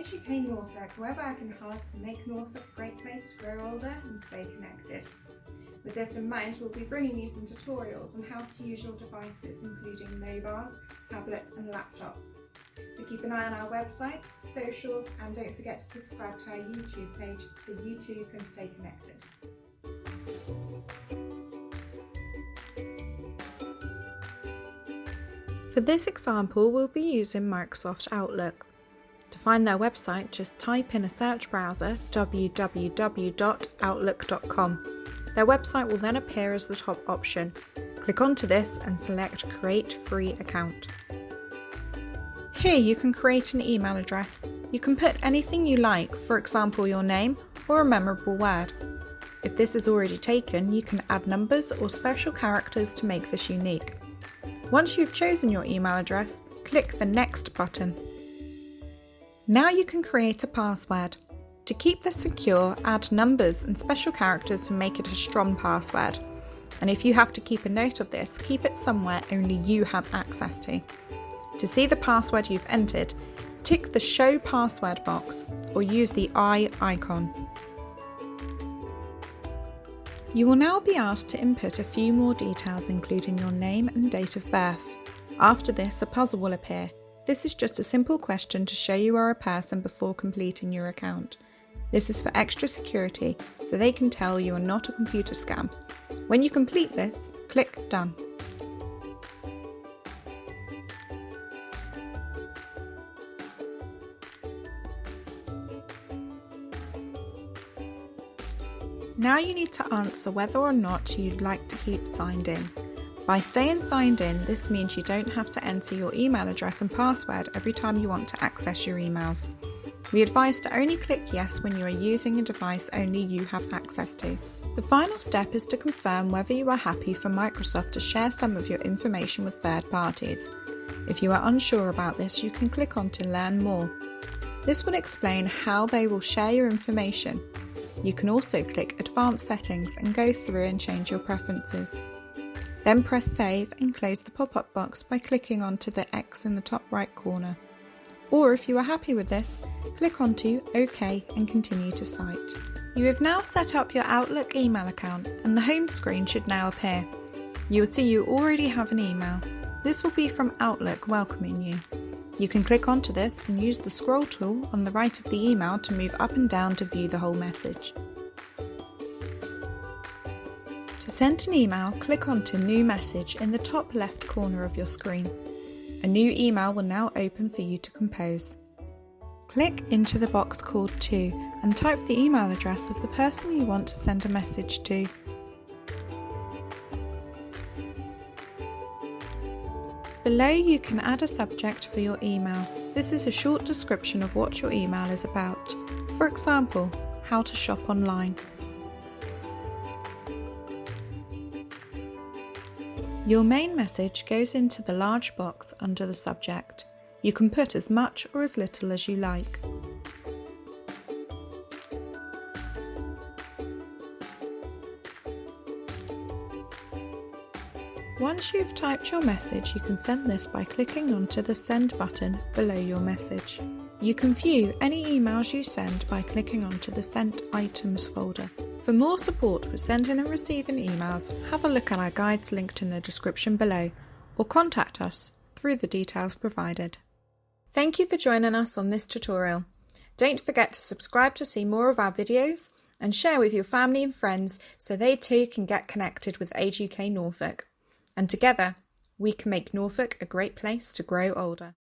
AGK Norfolk, we're working hard to make Norfolk a great place to grow older and stay connected. With this in mind, we'll be bringing you some tutorials on how to use your devices, including mobiles, tablets and laptops. So keep an eye on our website, socials, and don't forget to subscribe to our YouTube page so you too can stay connected. For this example, we'll be using Microsoft Outlook. To find their website, just type in a search browser www.outlook.com. Their website will then appear as the top option. Click onto this and select Create Free Account. Here you can create an email address. You can put anything you like, for example your name or a memorable word. If this is already taken, you can add numbers or special characters to make this unique. Once you've chosen your email address, click the Next button. Now you can create a password. To keep this secure, add numbers and special characters to make it a strong password. And if you have to keep a note of this, keep it somewhere only you have access to. To see the password you've entered, tick the Show Password box or use the eye icon. You will now be asked to input a few more details, including your name and date of birth. After this, a puzzle will appear. This is just a simple question to show you are a person before completing your account. This is for extra security, so they can tell you are not a computer scam. When you complete this, click Done. Now you need to answer whether or not you'd like to keep signed in. By staying signed in, this means you don't have to enter your email address and password every time you want to access your emails. We advise to only click yes when you are using a device only you have access to. The final step is to confirm whether you are happy for Microsoft to share some of your information with third parties. If you are unsure about this, you can click on to Learn More. This will explain how they will share your information. You can also click Advanced Settings and go through and change your preferences. Then press Save and close the pop-up box by clicking onto the X in the top right corner. Or if you are happy with this, click onto OK and continue to Site. You have now set up your Outlook email account and the home screen should now appear. You will see you already have an email. This will be from Outlook welcoming you. You can click onto this and use the scroll tool on the right of the email to move up and down to view the whole message. To send an email, click onto New Message in the top left corner of your screen. A new email will now open for you to compose. Click into the box called To and type the email address of the person you want to send a message to. Below you can add a subject for your email. This is a short description of what your email is about. For example, how to shop online. Your main message goes into the large box under the subject. You can put as much or as little as you like. Once you've typed your message, you can send this by clicking onto the Send button below your message. You can view any emails you send by clicking onto the Sent Items folder. For more support with sending and receiving emails, have a look at our guides linked in the description below, or contact us through the details provided. Thank you for joining us on this tutorial. Don't forget to subscribe to see more of our videos and share with your family and friends so they too can get connected with AGK Norfolk. And together, we can make Norfolk a great place to grow older.